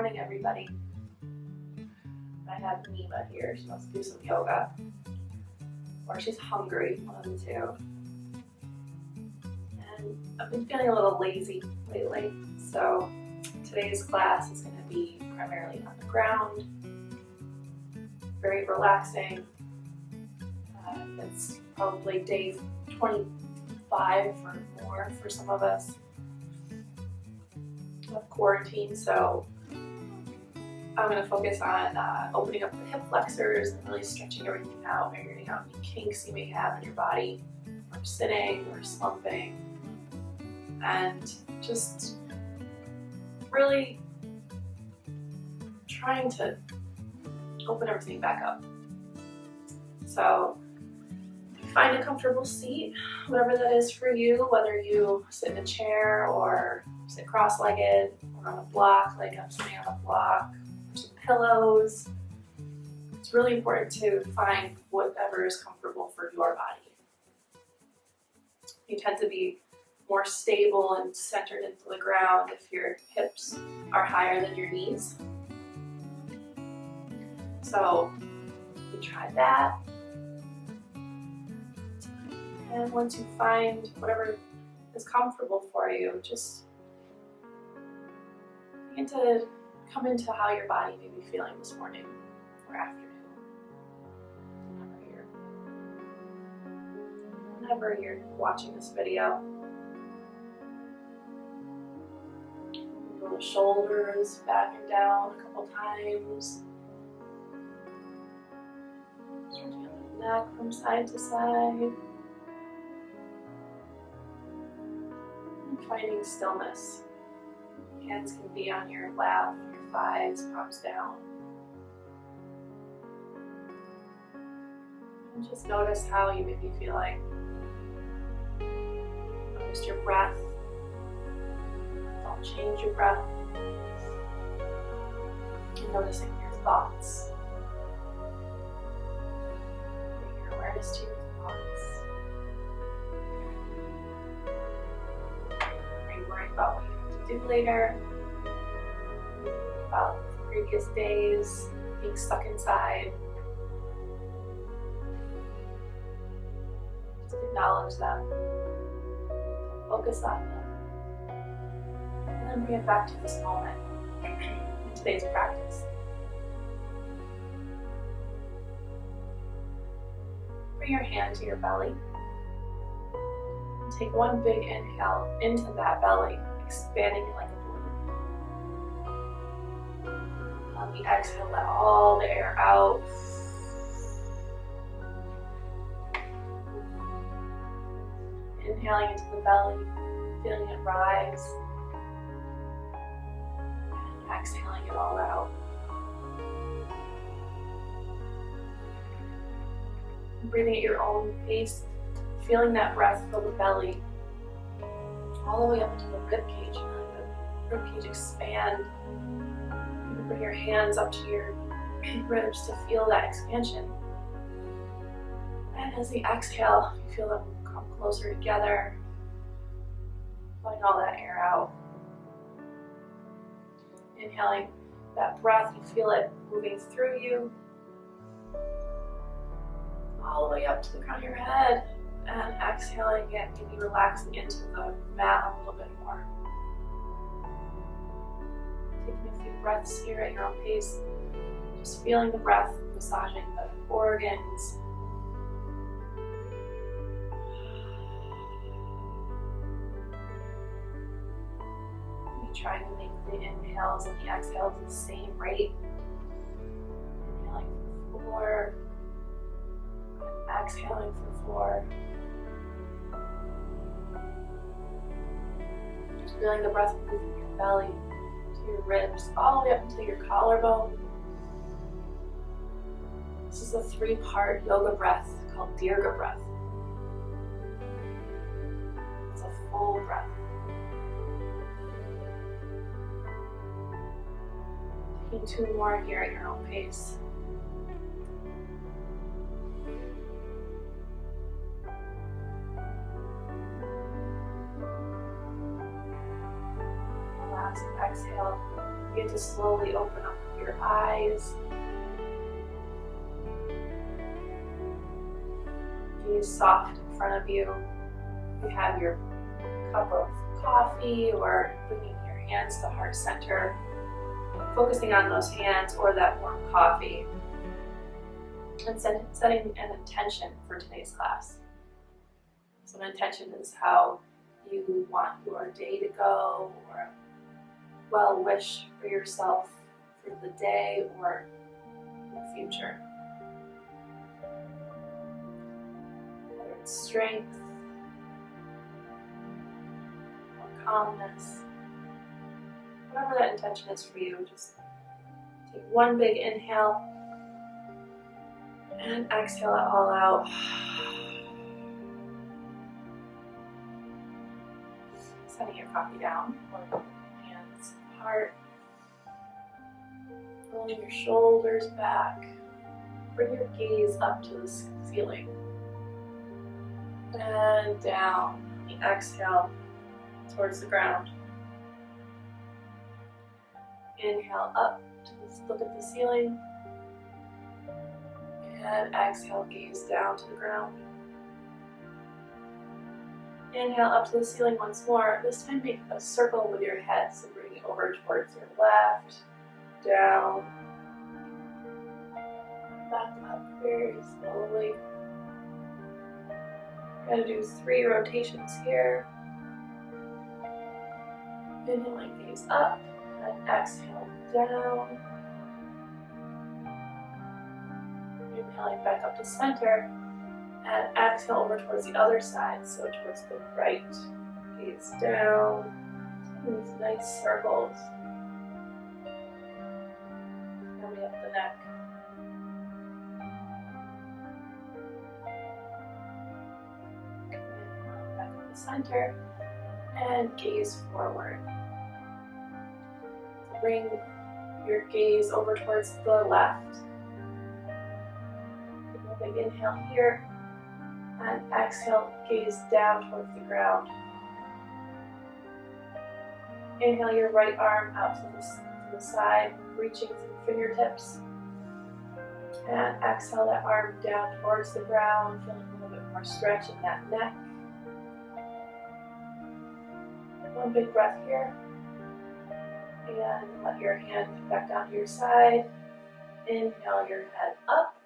morning, everybody. I have Neva here. She wants to do some yoga. Or she's hungry, one of the two. And I've been feeling a little lazy lately, so today's class is going to be primarily on the ground. Very relaxing. It's probably day 25 or more for some of us of quarantine, so I'm going to focus on opening up the hip flexors and really stretching everything out, ironing out any kinks you may have in your body from sitting or slumping, and just really trying to open everything back up. So find a comfortable seat, whatever that is for you, whether you sit in a chair or sit cross-legged or on a block, like I'm sitting on a block, or some pillows. It's really important to find whatever is comfortable for your body. You tend to be more stable and centered into the ground if your hips are higher than your knees. So you try that. And once you find whatever is comfortable for you, just begin to come into how your body may be feeling this morning or afternoon. Whenever you're watching this video. Roll the shoulders back and down a couple times. Stretching the neck from side to side. Finding stillness. Hands can be on your lap, your thighs, palms down. And just notice how you may be feeling. Notice your breath. Don't change your breath. And noticing your thoughts. Bring your awareness to your thoughts. About what you have to do later, about previous days, being stuck inside. Just acknowledge them, focus on them, and then bring it back to this moment in today's practice. Bring your hand to your belly. Take one big inhale into that belly, expanding it like a balloon. On the exhale, let all the air out. Inhaling into the belly, feeling it rise. And exhaling it all out. Breathing at your own pace. Feeling that breath fill the belly all the way up into the rib cage, and let the rib cage expand. You can bring your hands up to your ribs to feel that expansion. And as you exhale, you feel them come closer together, letting all that air out. Inhaling that breath, you feel it moving through you, all the way up to the crown of your head. And exhaling it, maybe relaxing into the mat a little bit more. Taking a few breaths here at your own pace. Just feeling the breath massaging the organs. Maybe trying to make the inhales and the exhales the same rate. Inhaling for 4. And exhaling for 4. Feeling the breath move from your belly to your ribs, all the way up into your collarbone. This is a 3-part yoga breath called Dirga breath. It's a full breath. Taking 2 more here at your own pace. Last exhale, Begin to slowly open up your eyes. Gaze soft in front of you. You have your cup of coffee, or bringing your hands to heart center, focusing on those hands or that warm coffee, and setting an intention for today's class. So an intention is how you want your day to go, or a well wish for yourself for the day or the future. Whether it's strength, calmness, whatever that intention is for you, just take one big inhale and exhale it all out. Setting your coffee down, hands apart, rolling your shoulders back. Bring your gaze up to the ceiling and down. Exhale towards the ground. Inhale up to look at the ceiling, and exhale, gaze down to the ground. Inhale up to the ceiling once more. This time make a circle with your head, so bring it over towards your left, down, back up very slowly. We're going to do 3 rotations here. Inhaling, gaze up, and exhale down. Inhaling back up to center, and exhale over towards the other side, so towards the right. Gaze down, these nice circles. Coming up the neck. Inhaling back up to center, and gaze forward. Bring your gaze over towards the left. Take a big inhale here, and exhale, gaze down towards the ground. Inhale your right arm out to the side, reaching through fingertips. And exhale that arm down towards the ground, feeling a little bit more stretch in that neck. One big breath here. And let your hand come back down to your side. Inhale your head up,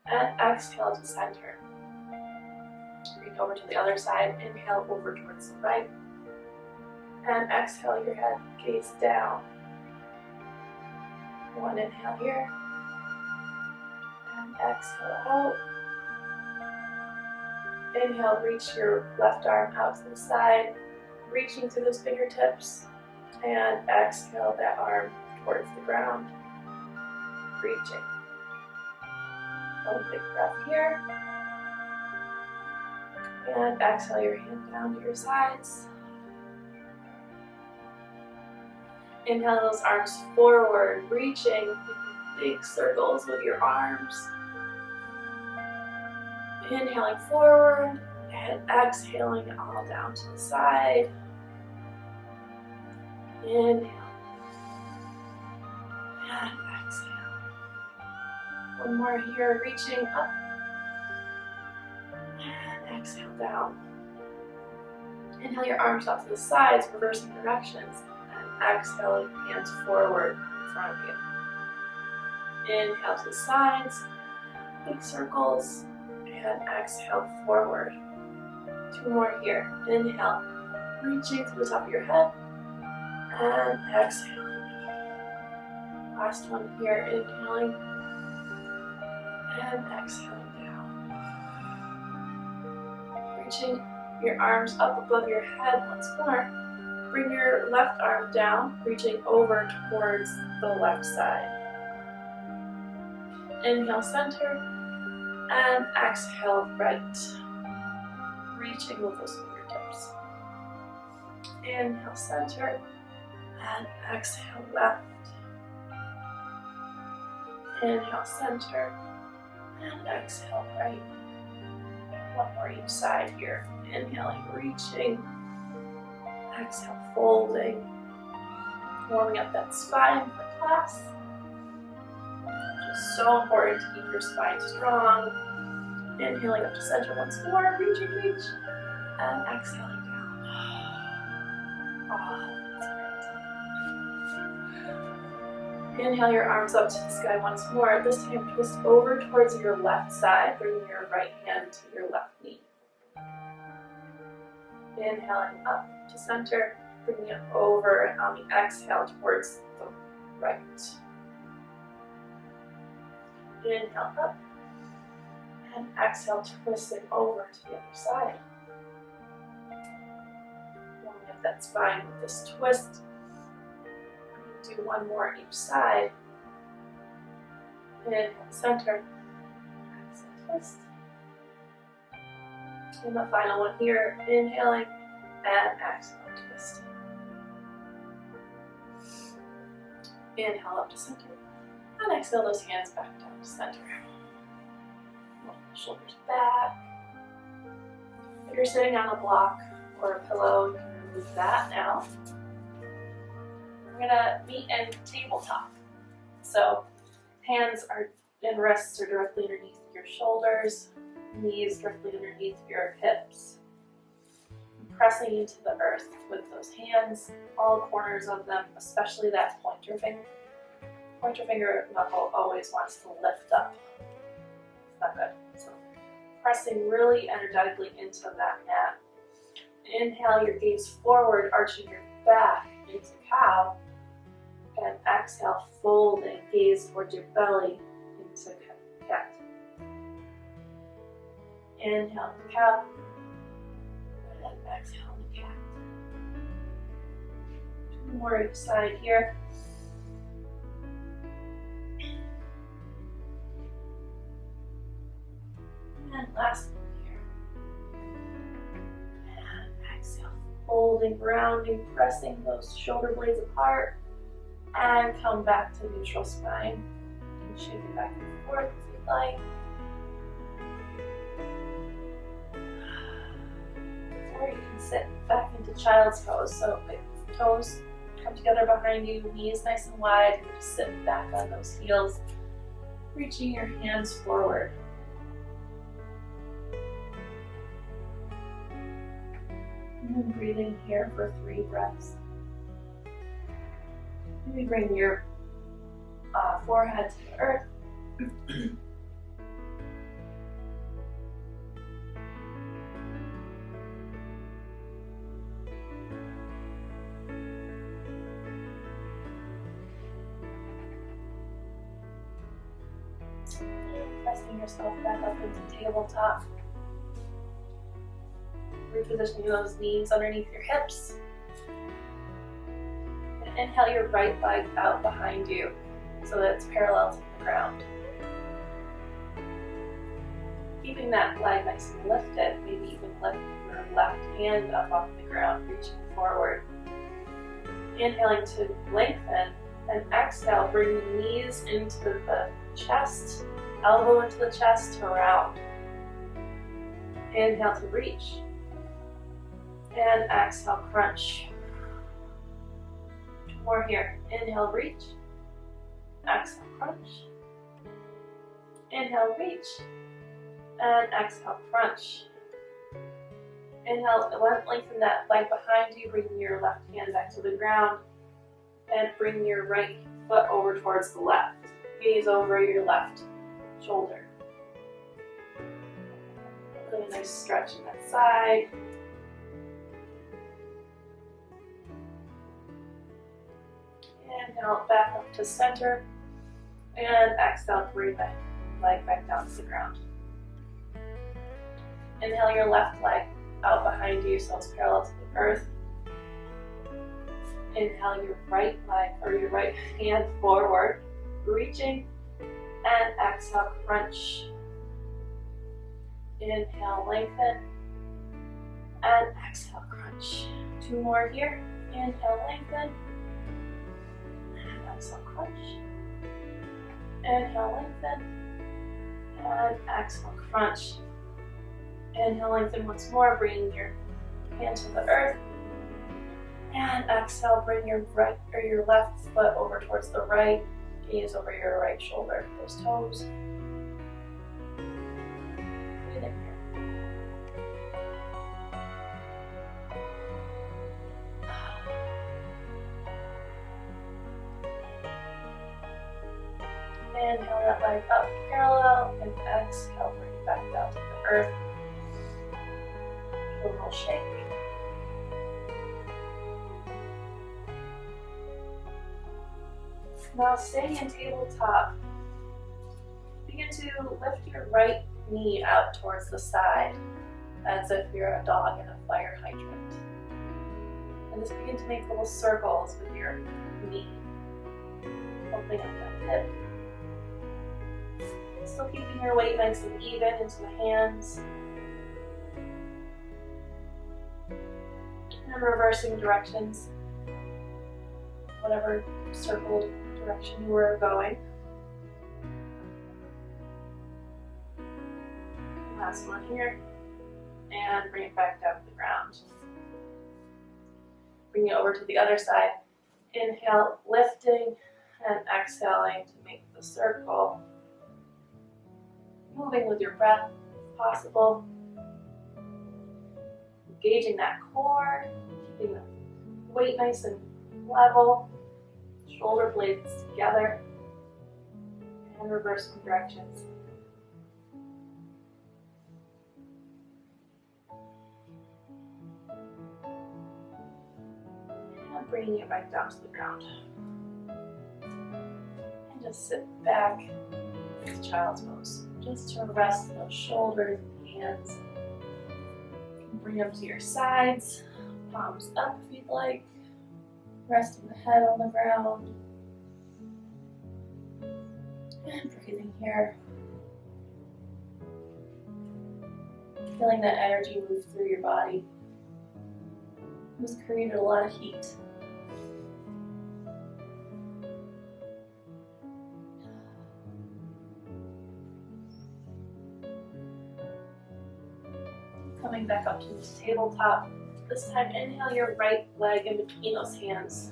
and exhale to center. Reach over to the other side. Inhale over towards the right, and exhale your head, gaze down. One inhale here, and exhale out. Inhale, reach your left arm out to the side, reaching through those fingertips. And exhale that arm towards the ground, reaching. One big breath here. And exhale your hand down to your sides. Inhale those arms forward, reaching big circles with your arms. Inhaling forward and exhaling it all down to the side. Inhale and exhale. One more here, reaching up and exhale down. Inhale your arms out to the sides, reversing directions, and exhale hands forward in front of you. Inhale to the sides, big circles, and exhale forward. 2 more here. Inhale, reaching to the top of your head. And exhaling. Last one here, inhaling and exhaling down. Reaching your arms up above your head once more. Bring your left arm down, reaching over towards the left side. Inhale center and exhale right. Reaching with those fingertips. Inhale center. And exhale left. Inhale center. And exhale right. One more each side here. Inhaling, reaching. Exhale, folding. Warming up that spine for class. Just so important to keep your spine strong. Inhaling up to center once more. Reach, reach. And exhaling down. Oh, that's great. Inhale your arms up to the sky once more. This time twist over towards your left side, bringing your right hand to your left knee. Inhaling up to center, bringing it over, and on the exhale towards the right. Inhale up, and exhale, twisting over to the other side. Warming up that spine with this twist. Do one more each side. Inhale, center. Exhale, twist. And the final one here, inhaling and exhale, twist. Inhale up to center. And exhale those hands back down to center. Roll the shoulders back. If you're sitting on a block or a pillow, you can remove that now. We're gonna meet in tabletop. So hands are and wrists are directly underneath your shoulders, knees directly underneath your hips. Pressing into the earth with those hands, all corners of them, especially that pointer finger. Pointer finger knuckle always wants to lift up. It's not good. So pressing really energetically into that mat. Inhale your gaze forward, arching your back into cow. And exhale, folding, gaze towards your belly into cat. Inhale the cow. And exhale the cat. Two more each side here. And last one here. And exhale, folding, rounding, pressing those shoulder blades apart. And come back to neutral spine. You can shake it back and forth if you'd like. Or you can sit back into child's pose. So toes come together behind you, knees nice and wide, and just sit back on those heels, reaching your hands forward. And then breathing here for 3 breaths. Maybe bring your forehead to the earth. Pressing yourself back up into tabletop. Repositioning those knees underneath your hips. Inhale your right leg out behind you so that it's parallel to the ground. Keeping that leg nice and lifted, maybe even lift your left hand up off the ground, reaching forward. Inhaling to lengthen, and exhale, bring the knees into the chest, elbow into the chest to round. Inhale to reach, and exhale, crunch. More here. Inhale, reach. Exhale, crunch. Inhale, reach. And exhale, crunch. Inhale, lengthen that leg behind you, bring your left hand back to the ground, and bring your right foot over towards the left. Gaze over your left shoulder. Really nice stretch in that side. Inhale back up to center, and exhale, bring that leg back down to the ground. Inhale your left leg out behind you so it's parallel to the earth. Inhale your right leg or your right hand forward, reaching, and exhale, crunch. Inhale, lengthen, and exhale, crunch. 2 more here. Inhale, lengthen. Exhale, crunch. Inhale, lengthen. And exhale, crunch. Inhale, lengthen once more. Bring your hand to the earth. And exhale, bring your right or your left foot over towards the right, gaze over your right shoulder, those toes. Breathe in here. Inhale that leg up parallel and exhale, bring it back down to the earth. Give a little shake. Now staying in tabletop, begin to lift your right knee out towards the side as if you're a dog in a fire hydrant. And just begin to make little circles with your knee, opening up that hip. Still keeping your weight nice and even into the hands. And reversing directions, whatever circled direction you were going. Last one here. And bring it back down to the ground. Bring it over to the other side. Inhale, lifting, and exhaling to make the circle. Moving with your breath if possible. Engaging that core, keeping the weight nice and level. Shoulder blades together. And reversing directions. And bringing it back down to the ground. And just sit back into child's pose. Just to rest those shoulders and hands. You can bring them to your sides, palms up if you'd like. Resting the head on the ground. And breathing here. Feeling that energy move through your body. It's created a lot of heat. Coming back up to the tabletop. This time, inhale your right leg in between those hands.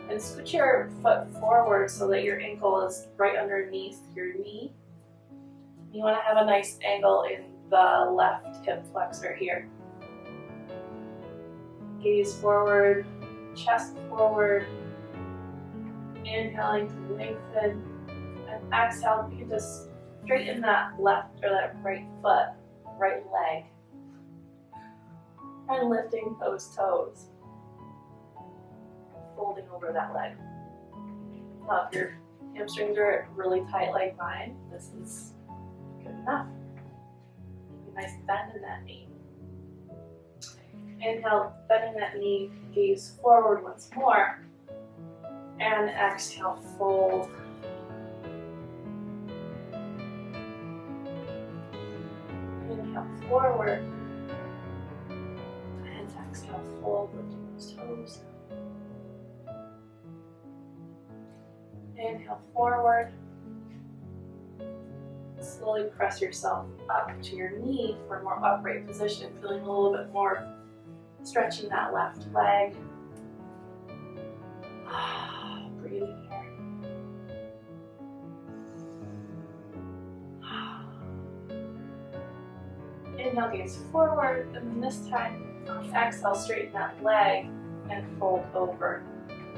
And scoot your foot forward so that your ankle is right underneath your knee. You want to have a nice angle in the left hip flexor here. Gaze forward, chest forward. Inhaling to lengthen. And exhale, you can just straighten that left or that right foot, right leg. And lifting those toes. Folding over that leg. Now if your hamstrings are really tight like mine, this is good enough. Keep a nice bend in that knee. Inhale, bending that knee, gaze forward once more. And exhale, fold. Inhale, forward. And exhale, fold, lifting those toes. Inhale, forward. Slowly press yourself up to your knee for a more upright position, feeling a little bit more stretching that left leg. Breathing here. Inhale, gaze forward, and then this time, on exhale, straighten that leg and fold over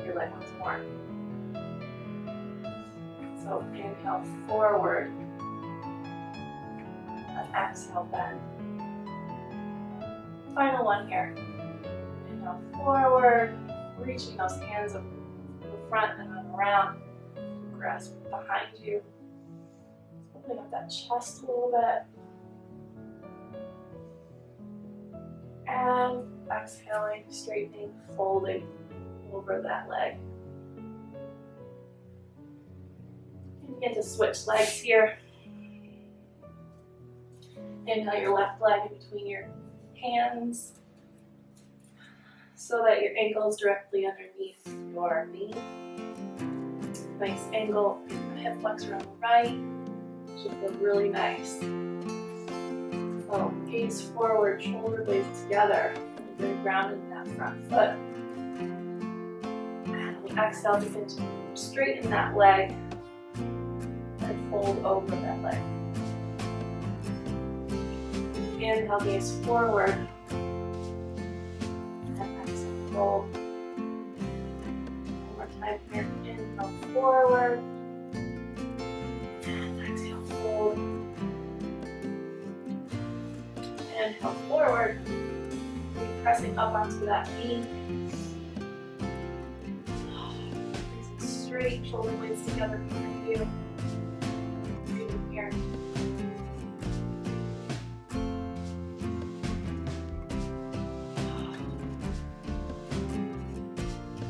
your leg once more. So inhale, forward, and exhale, bend. Final one here. Inhale, forward, reaching those hands up to the front and then around. Grasp behind you. Opening up that chest a little bit. And exhaling, straightening, folding over that leg. And begin to switch legs here. Inhale your left leg in between your hands so that your ankle is directly underneath your knee. Nice angle in the hip flexor on the right. Should feel really nice. So gaze forward, shoulder blades together. very grounded in that front foot. And we exhale, begin to straighten that leg and fold over that leg. Inhale, gaze forward. And exhale, fold. One more time here. Inhale, forward. And exhale, fold. Inhale, forward. Keep pressing up onto that knee. Nice and straight, shoulder blades together behind you. Breathing here.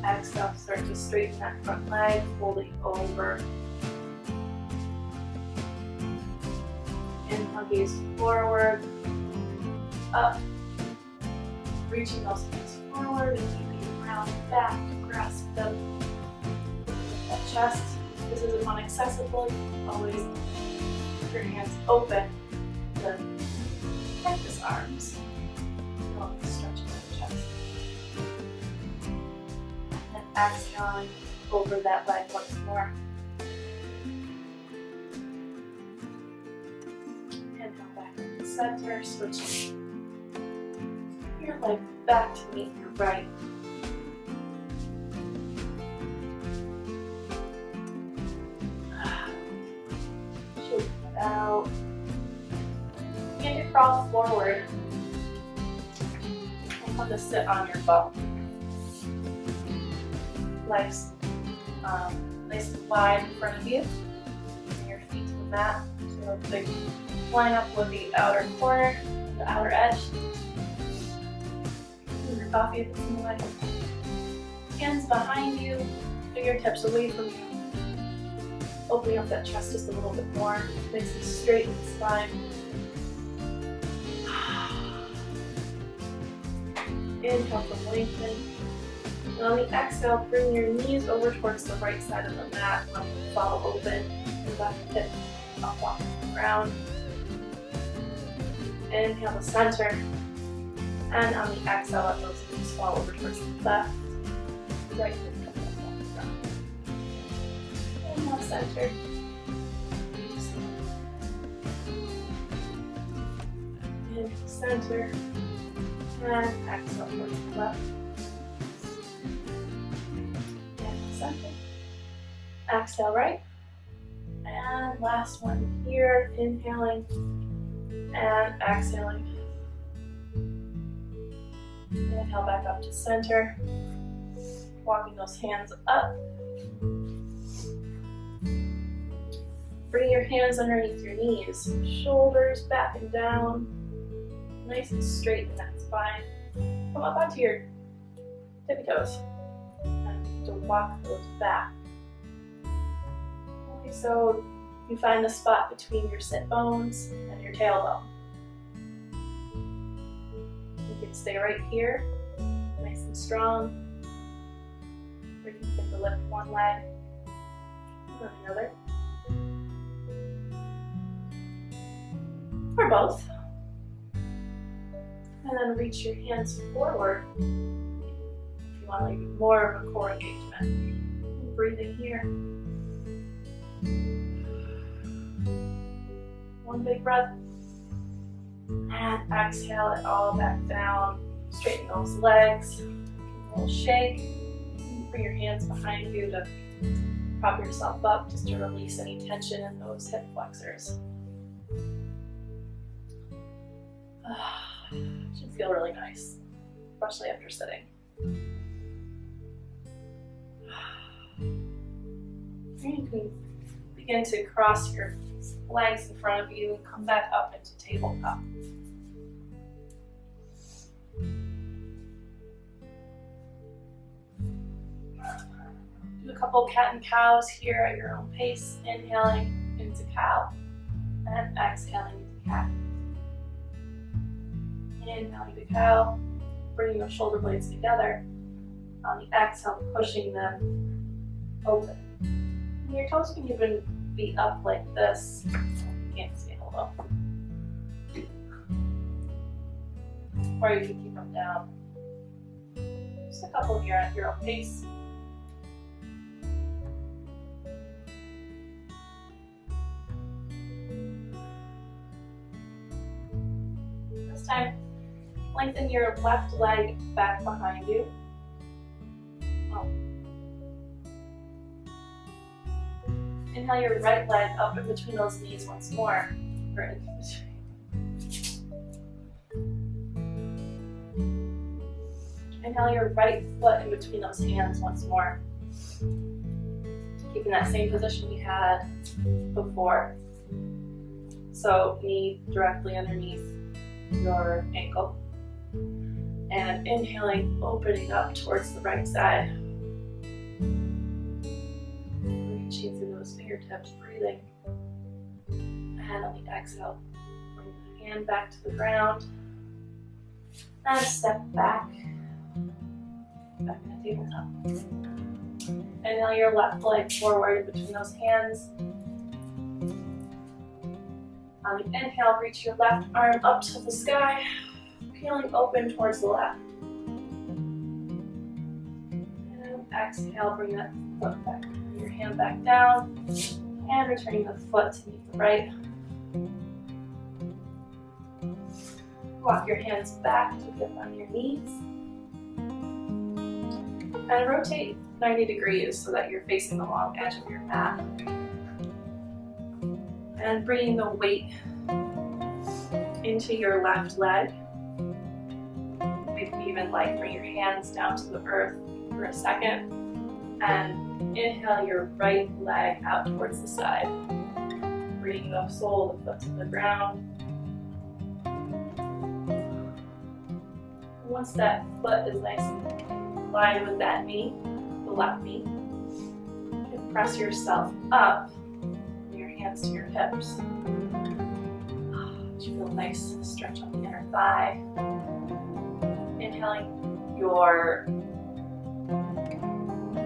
Exhale, start to straighten that front leg, folding over. Inhale, gaze forward, up, reaching those hands forward and keeping around back to grasp them. That chest, this isn't inaccessible. You can always keep your hands open to cactus arms. You don't have to stretch into the chest. And exhaling over that leg once more. Inhale back into center, switching your leg back to meet your right. Shake it out. Begin to crawl forward. And come to sit on your bum. Legs nice and wide in front of you. Bring your feet to the mat. So they line up with the outer corner, the outer edge. Your coffee if it's in the way. Hands behind you, fingertips away from you. Opening up that chest just a little bit more. Nice and straight in the spine. Inhale to lengthen. And on the exhale, bring your knees over towards the right side of the mat. Let them fall open. Your left hip up off the ground. Inhale to center. And on the exhale, let those knees fall over towards the left. Right hip comes up off the ground. Inhale, center. Inhale, center. And exhale towards the left. Center. Exhale right. And last one here, inhaling and exhaling. Inhale back up to center. Walking those hands up. Bring your hands underneath your knees. Shoulders back and down. Nice and straight in that spine. Come up onto your tippy toes. To walk those back. Okay, so you find the spot between your sit bones and your tailbone. You can stay right here, nice and strong. Or you can begin to lift one leg and another. Or both. And then reach your hands forward. You want like more of a core engagement. Breathing here. One big breath. And exhale it all back down. Straighten those legs. A little shake. Bring your hands behind you to prop yourself up just to release any tension in those hip flexors. Should feel really nice, especially after sitting. You can begin to cross your legs in front of you and come back up into tabletop. Do a couple cat and cows here at your own pace, inhaling into cow and exhaling into cat. Inhaling to cow, bringing your shoulder blades together. On the exhale, pushing them open. And your toes can even be up like this. You can't say hello. Or you can keep them down. Just a couple here at your own pace. This time, lengthen your left leg back behind you. Inhale your right leg up in between those knees once more. Inhale your right foot in between those hands once more. Keeping that same position we had before. So knee directly underneath your ankle. And inhaling, opening up towards the right side. Reaching through those fingertips, breathing. And on the exhale, bring the hand back to the ground. And step back. Back in the tabletop. Inhale your left leg forward between those hands. On the inhale, reach your left arm up to the sky, peeling open towards the left. And exhale, bring that foot back, your hand back down, and returning the foot to meet the right. Walk your hands back to get on your knees. And rotate 90 degrees so that you're facing the long edge of your mat. And bringing the weight into your left leg. Maybe even like bring your hands down to the earth for a second. And inhale your right leg out towards the side. Bringing the sole of the foot to the ground. Once that foot is nice and aligned with that knee, the left knee, you can press yourself up. Hands to your hips. You feel a nice stretch on the inner thigh. Inhaling your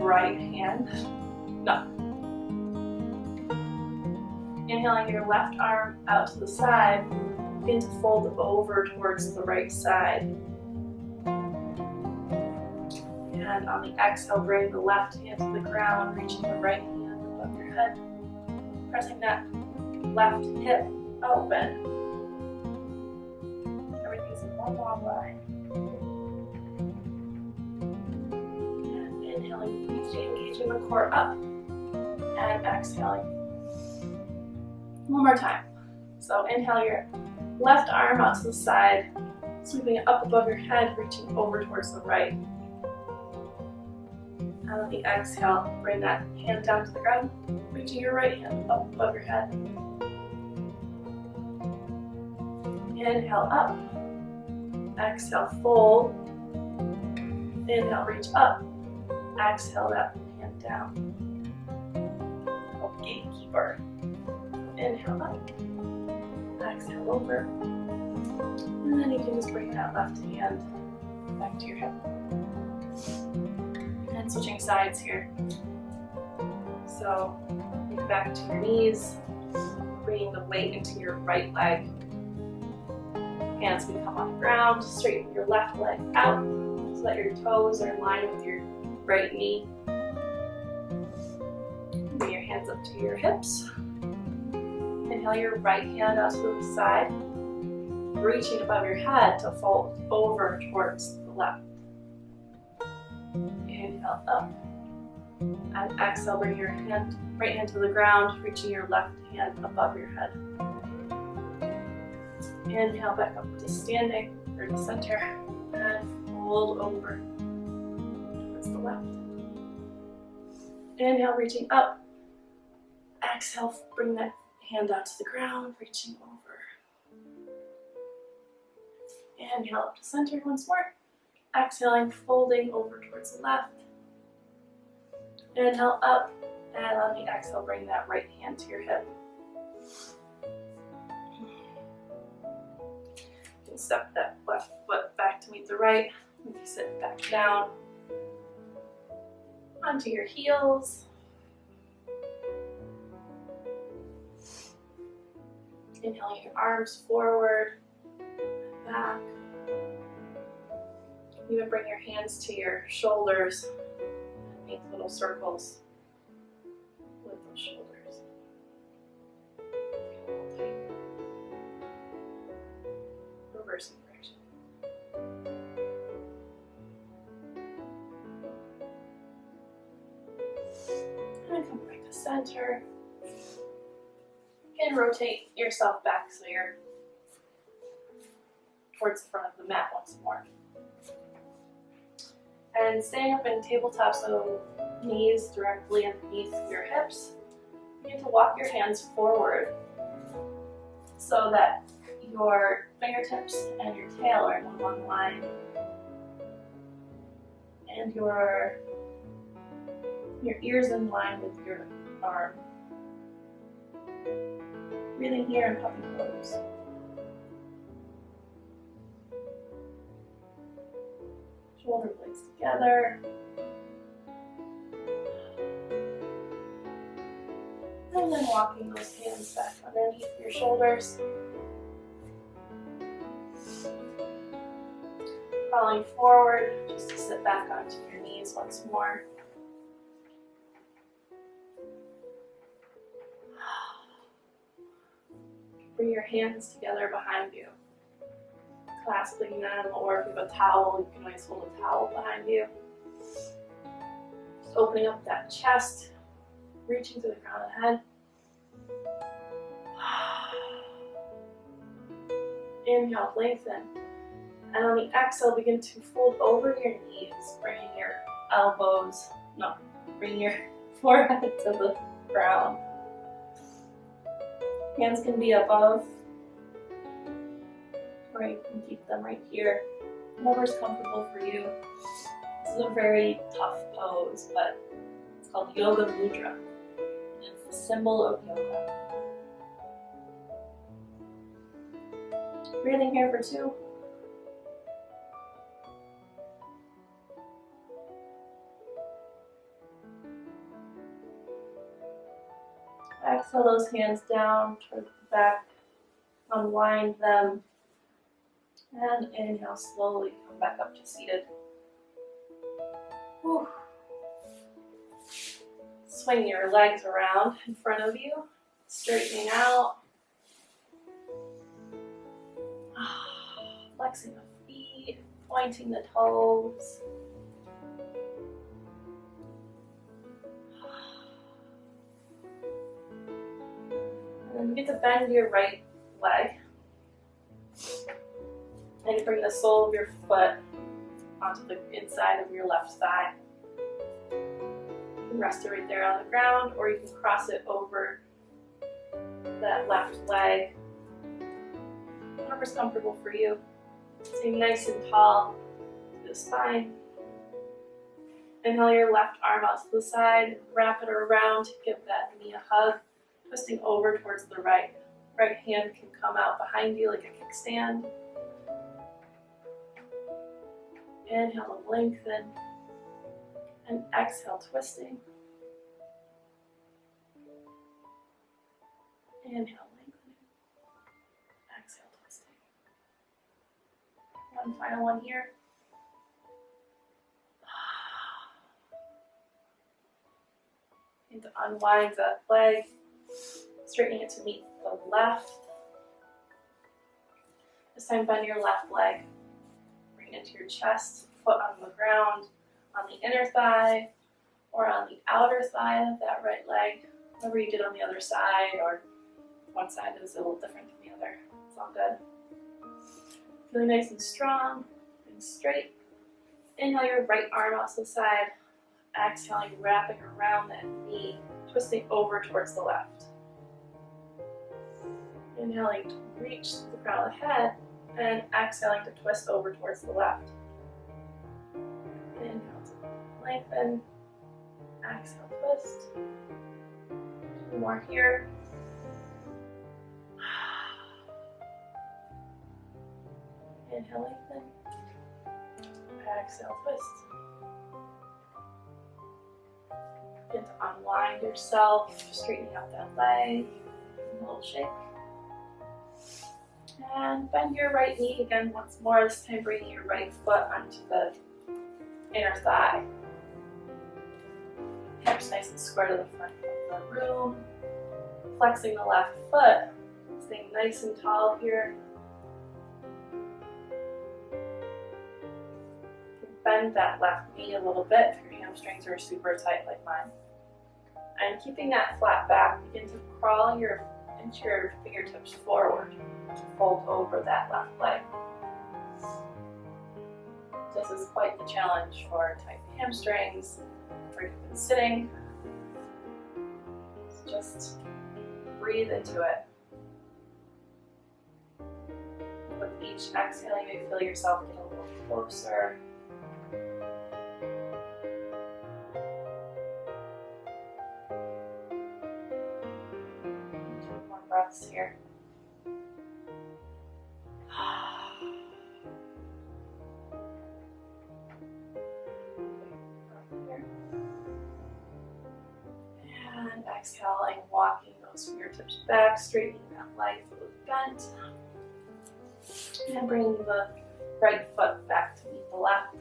right hand. No. Inhaling your left arm out to the side. Begin to fold over towards the right side. And on the exhale, bring the left hand to the ground, reaching the right hand above your head. Pressing that left hip open. Everything's in one long line. And inhaling, engaging the core up. And exhaling. One more time. So inhale your left arm out to the side, sweeping it up above your head, reaching over towards the right. And on the exhale, bring that hand down to the ground, reaching your right hand up above your head. Inhale up. Exhale, fold. Inhale, reach up. Exhale, that hand down. Oh, gatekeeper. Inhale up. Exhale over. And then you can just bring that left hand back to your hip. And switching sides here. So, back to your knees, bringing the weight into your right leg. Hands can come on the ground, straighten your left leg out so that your toes are in line with your right knee. Bring your hands up to your hips. Inhale your right hand out to the side, reaching above your head to fold over towards the left. Inhale up. And exhale, bring your right hand to the ground, reaching your left hand above your head. Inhale back up to standing or to center and fold over towards the left. Inhale, reaching up. Exhale, bring that hand out to the ground, reaching over. Inhale up to center once more. Exhaling, folding over towards the left. Inhale up, and on the exhale, bring that right hand to your hip. You can step that left foot back to meet the right. You can sit back down onto your heels. Inhaling your arms forward, back. You would bring your hands to your shoulders and make little circles with those shoulders. Feel a little tight. Reversing direction. And come back to center. And rotate yourself back so you're towards the front of the mat once more. And staying up in tabletop, so knees directly underneath your hips. Begin to walk your hands forward so that your fingertips and your tail are in one long line. And your ears in line with your arm. Breathing here and puppy pose. Shoulder blades together. And then walking those hands back underneath your shoulders. Crawling forward just to sit back onto your knees once more. Bring your hands together behind you, clasping them, or if you have a towel, you can always hold a towel behind you. Just opening up that chest, reaching to the crown of the head. Inhale, lengthen. And on the exhale, begin to fold over your knees, bringing your bring your forehead to the ground. Hands can be above, or you can keep them right here, whatever's comfortable for you. This is a very tough pose, but it's called Yoga Mudra. It's the symbol of yoga. Breathing here for 2. Exhale those hands down towards the back, unwind them, and inhale slowly, come back up to seated. Whew. Swing your legs around in front of you, straightening out, flexing the feet, pointing the toes. And then you get to bend your right leg. And you bring the sole of your foot onto the inside of your left thigh. You can rest it right there on the ground, or you can cross it over that left leg. Whatever's comfortable for you. Stay nice and tall to the spine. Inhale your left arm out to the side, wrap it around to give that knee a hug. Twisting over towards the right. Right hand can come out behind you like a kickstand. Inhale to lengthen. And exhale, twisting. Inhale, lengthening. Exhale, twisting. One final one here. Need to unwind that leg. Straightening it to meet the left. This time bend your left leg. Bring it to your chest, foot on the ground, on the inner thigh, or on the outer thigh of that right leg. Whatever you did on the other side, or one side is a little different than the other. It's all good. Feeling nice and strong and straight. Inhale your right arm out to the side. Exhaling, wrapping around that knee, twisting over towards the left. Inhaling to reach to the crown of the head, and exhaling to twist over towards the left. Inhale to lengthen, exhale, twist. 2 more here. Inhale, lengthen, exhale, twist. Begin to unwind yourself, straightening out that leg, a little shake. And bend your right knee again once more, this time bringing your right foot onto the inner thigh. Hips nice and square to the front of the room. Flexing the left foot, staying nice and tall here. Bend that left knee a little bit if your hamstrings are super tight like mine. And keeping that flat back, begin to crawl into your fingertips forward to fold over that left leg. This is quite the challenge for tight hamstrings, or you've been sitting. So just breathe into it. With each exhale, you may feel yourself get a little closer. 2 more breaths here. And exhaling, walking those fingertips back, straightening that leg if it was bent. And bringing the right foot back to meet the left.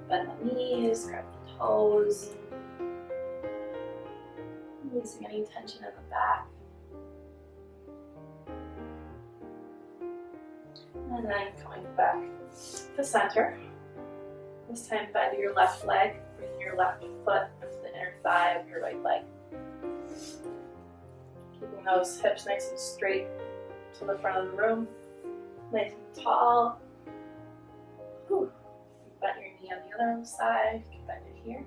Bend the knees, grab the toes. Releasing any tension in the back. And then coming back to center. This time bend your left leg, bring your left foot onto the inner thigh of your right leg. Keeping those hips nice and straight to the front of the room. Nice and tall. Whew. Bend your knee on the other side, you can bend it here.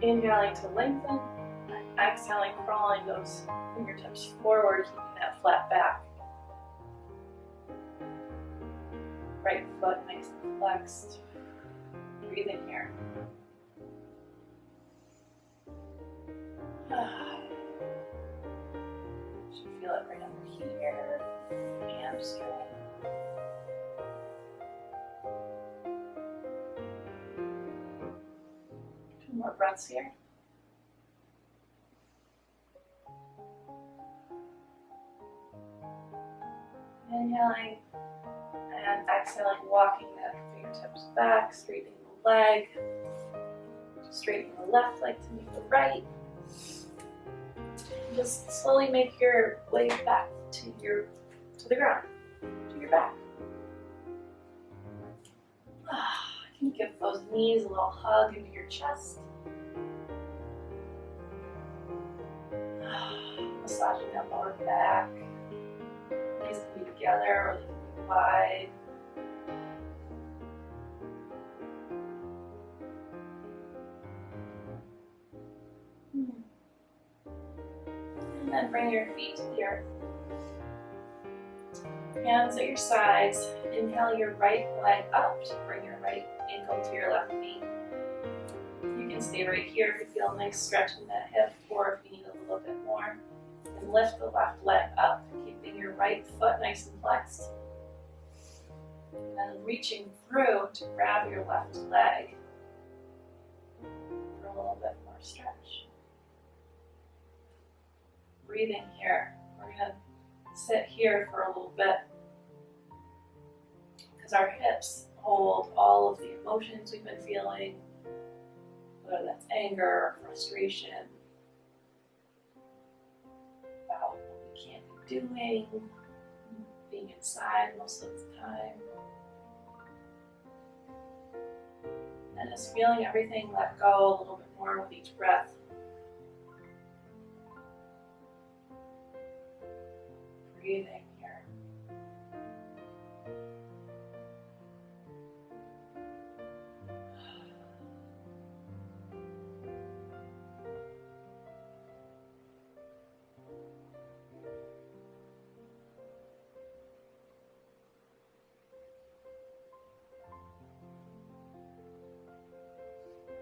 Inhaling to lengthen, and exhaling, crawling those fingertips forward, keeping that flat back. Right foot nice and flexed. Breathe in here. Should feel it right under here. Hamstring. Two more breaths here. Inhaling and exhaling, walking the fingertips back, straightening the leg, straightening the left leg to meet the right. Just slowly make your way back to the ground, to your back. You can give those knees a little hug into your chest. Massaging that lower back. Knees can be together or they can be wide. And then bring your feet to the earth. Hands at your sides. Inhale your right leg up to bring your right ankle to your left knee. You can stay right here if you feel a nice stretch in that hip, or if you need a little bit more. And lift the left leg up, keeping your right foot nice and flexed. And reaching through to grab your left leg for a little bit more stretch. Breathing here. We're going to sit here for a little bit because our hips hold all of the emotions we've been feeling, whether that's anger or frustration, about what we can't be doing, being inside most of the time. And just feeling everything let go a little bit more with each breath. Breathing here.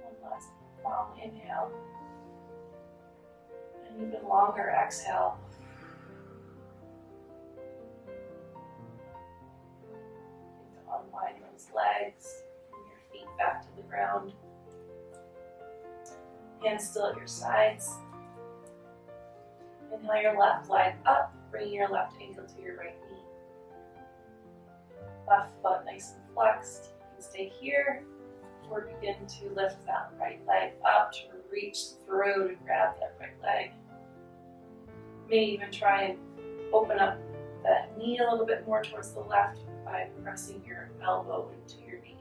One last long inhale. And even longer exhale. Unwind those legs, bring your feet back to the ground. Hands still at your sides. Inhale your left leg up, bringing your left ankle to your right knee. Left foot nice and flexed. You can stay here or begin to lift that right leg up to reach through to grab that right leg. May even try and open up that knee a little bit more towards the left by pressing your elbow into your knee.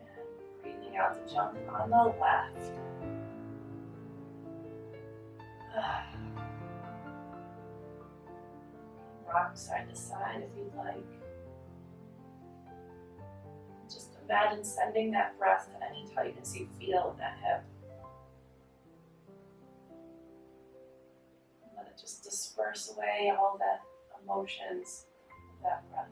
And breathing out the jump on the left. Rock side to side if you'd like. Just imagine sending that breath to any tightness you feel in that hip. Let it just disperse away all that emotions of that breath.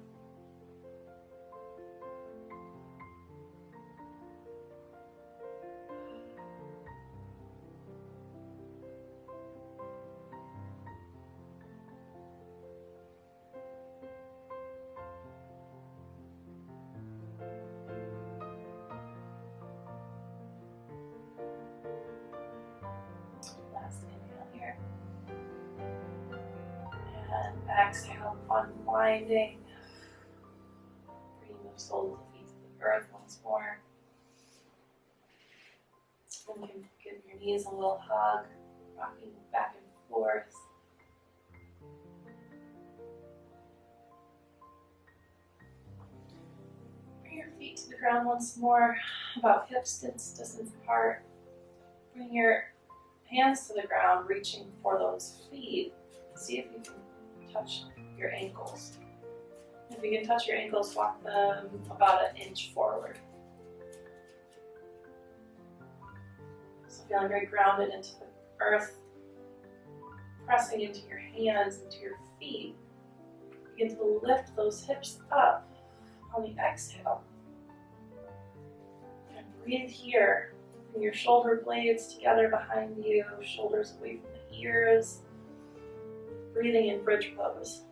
Last inhale here. And exhale, unwinding. Bringing the soles of the feet to the earth once more. And you can give your knees a little hug, rocking back and forth. Bring your feet to the ground once more, about hip distance apart. Bring your hands to the ground, reaching for those feet. See if you can touch your ankles. If you can touch your ankles, walk them about an inch forward. So feeling very grounded into the earth, pressing into your hands, into your feet. Begin to lift those hips up on the exhale. And breathe here. Bring your shoulder blades together behind you, shoulders away from the ears. Breathing in bridge pose.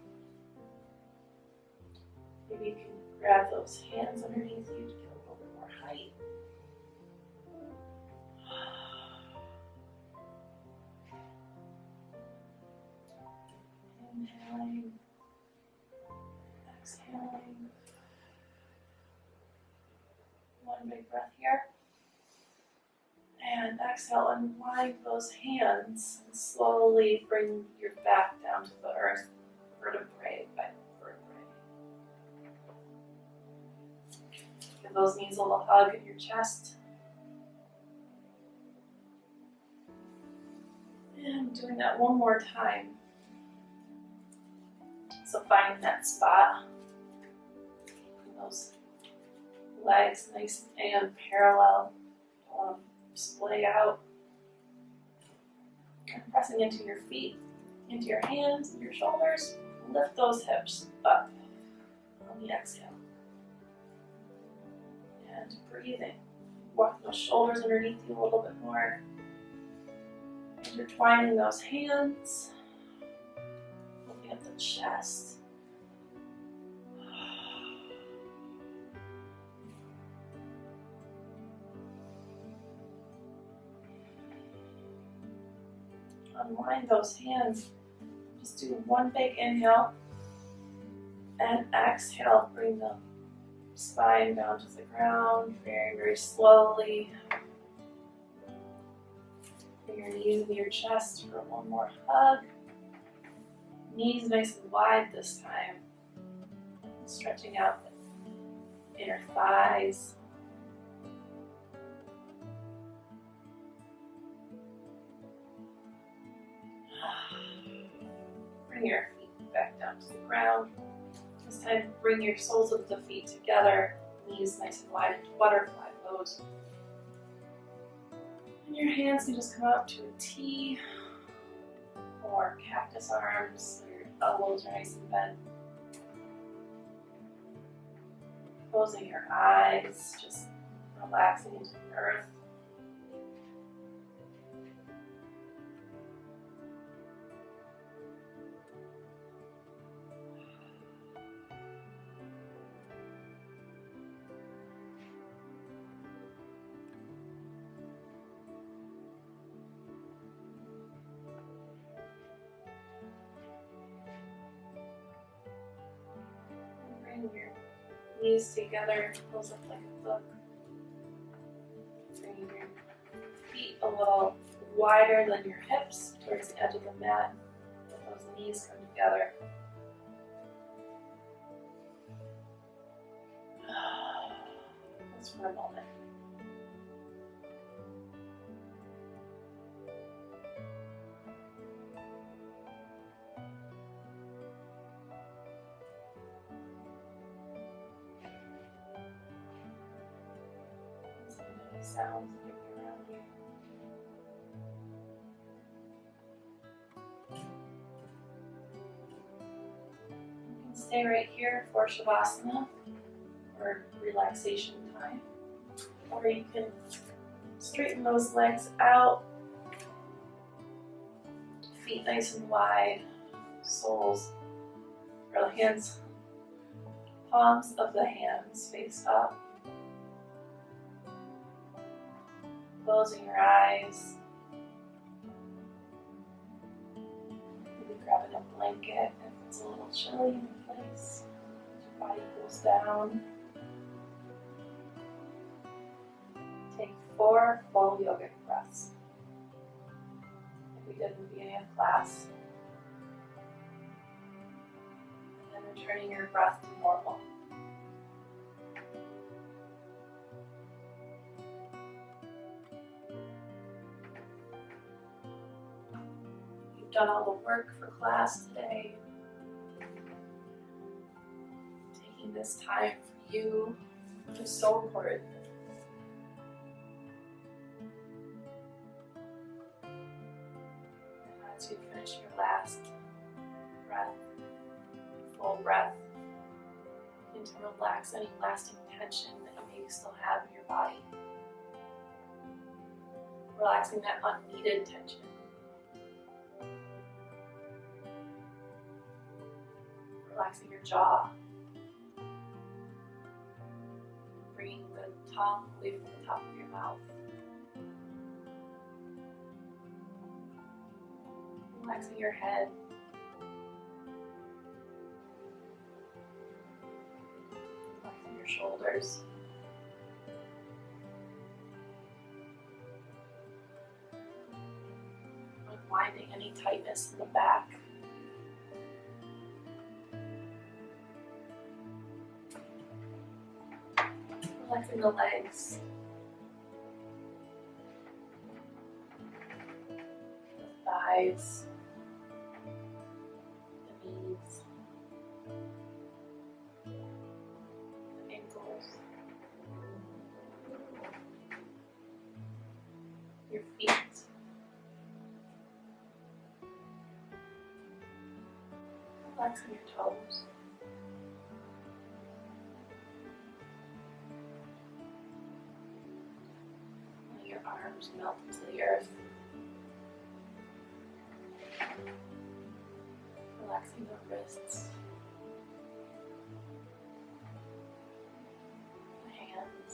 Maybe you can grab those hands underneath you to get a little bit more height. Inhaling, exhaling. One big breath here. And exhale, unwind those hands and slowly bring your back down to the earth, vertebrae by vertebrae. Give those knees a little hug in your chest. And doing that one more time. So finding that spot. Keeping those legs nice and parallel. Splay out. And pressing into your feet, into your hands, and your shoulders. Lift those hips up on the exhale. And breathing. Walk those shoulders underneath you a little bit more. Intertwining those hands. Looking at the chest. Unwind those hands. Just do one big inhale and exhale. Bring the spine down to the ground very, very slowly. Bring your knees into your chest for one more hug. Knees nice and wide this time. Stretching out the inner thighs. Bring your feet back down to the ground. This time, bring your soles of the feet together, knees nice and wide into butterfly pose. And your hands can just come out to a T or cactus arms, so your elbows are nice and bent. Closing your eyes, just relaxing into the earth. knees together, close up like a book. Bringing your feet a little wider than your hips towards the edge of the mat. Let those knees come together. Just for a moment. Listen to any sounds that are around you. You can stay right here for Shavasana or relaxation time, or you can straighten those legs out, feet nice and wide, soles, or the hands, palms of the hands face up. Closing your eyes. Maybe grabbing a blanket if it's a little chilly in place. Your body cools down. Take 4 full yogic breaths, like we did in the beginning of class. And then returning your breath to normal. You've done all the work for class today. Taking this time for you is so important. As you finish your last breath, full breath, begin to relax any lasting tension that you may still have in your body. Relaxing that unneeded tension. Relaxing your jaw. Bringing the tongue away from the top of your mouth. Relaxing your head. Relaxing your shoulders. Unwinding any tightness in the back. Relaxing the legs. The thighs. The knees. The ankles. Your feet. Relaxing your toes. Letting your arms melt into the earth. Relaxing the wrists. The hands.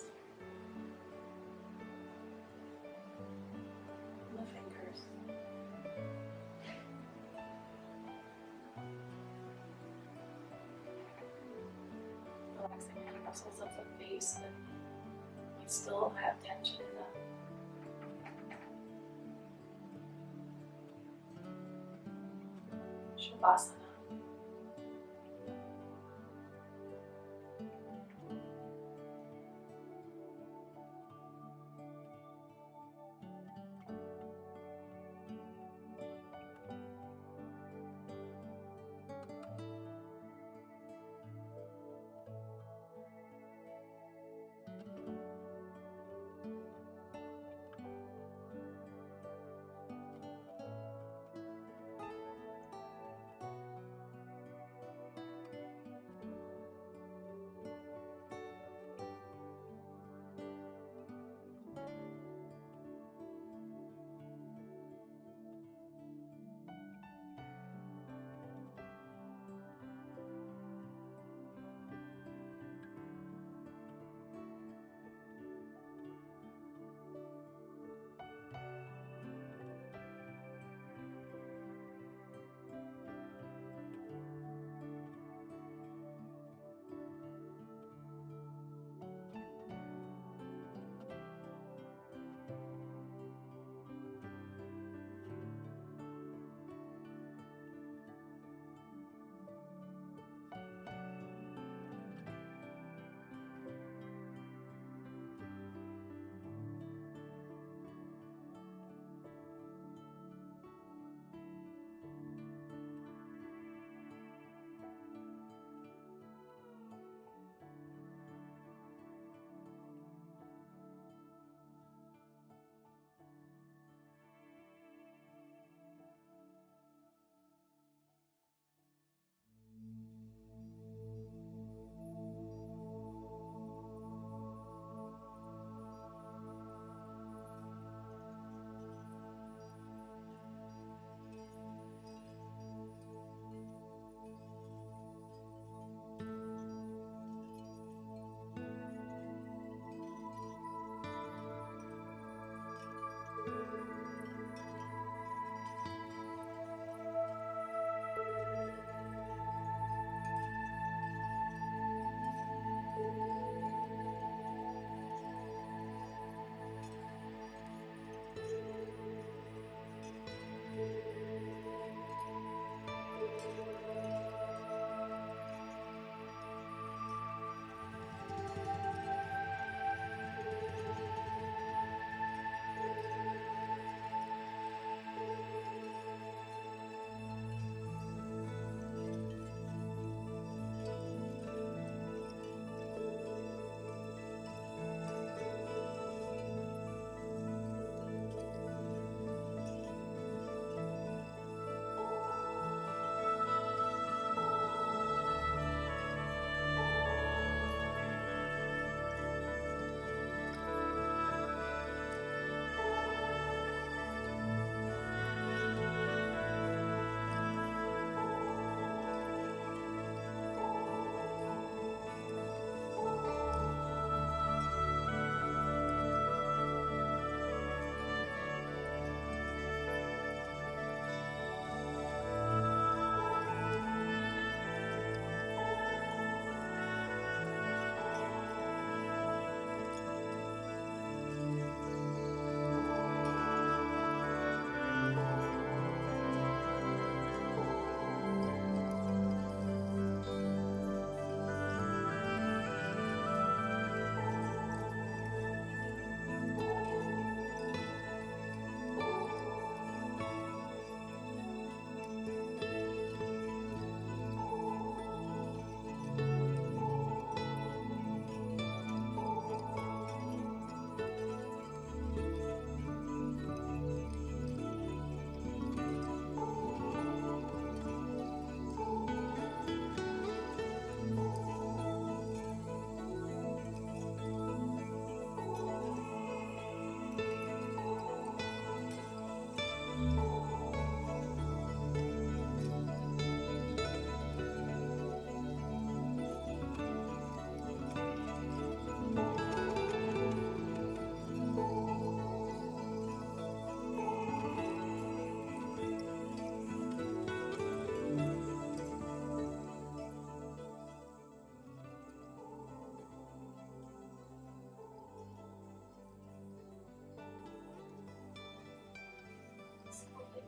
And the fingers. Relaxing any muscles of the face that you still have tension in them. Shavasana.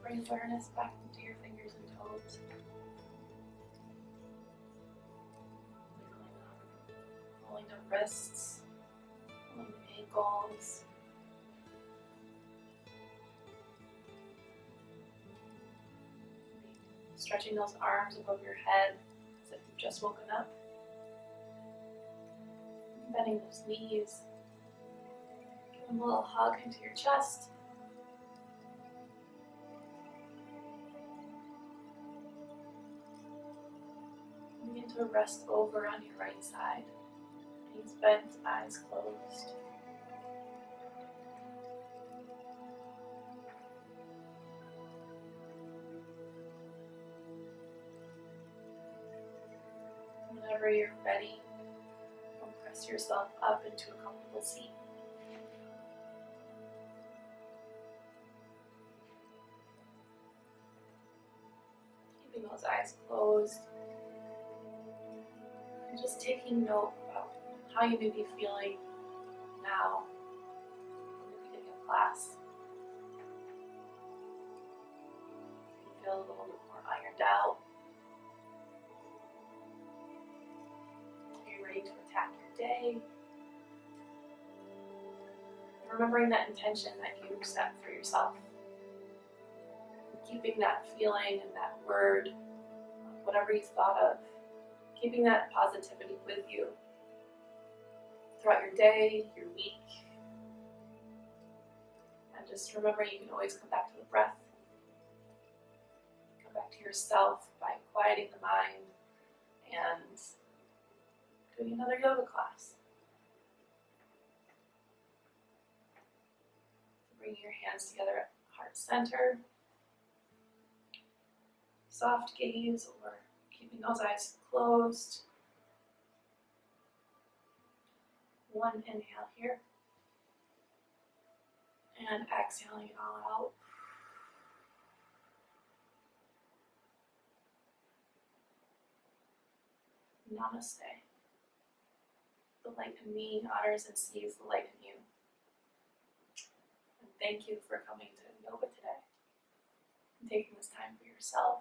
Bring awareness back into your fingers and toes. Pulling the wrists, pulling the ankles. Stretching those arms above your head as if you've just woken up. Bending those knees. Give them a little hug into your chest. Begin to rest over on your right side. Knees bent, eyes closed. Whenever you're ready, press yourself up into a comfortable seat. Keeping those eyes closed. And just taking note about how you may be feeling now in the beginning of class. You feel a little bit more ironed out. Are you ready to attack your day? Remembering that intention that you set for yourself. Keeping that feeling and that word, whatever you thought of, keeping that positivity with you throughout your day, your week. And just remember you can always come back to the breath. Come back to yourself by quieting the mind and doing another yoga class. Bringing your hands together at heart center. Soft gaze or keeping those eyes closed. One inhale here. And exhaling it all out. Namaste. The light in me honors and sees the light in you. And thank you for coming to yoga today and taking this time for yourself.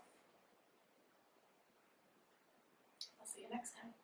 I'll see you next time.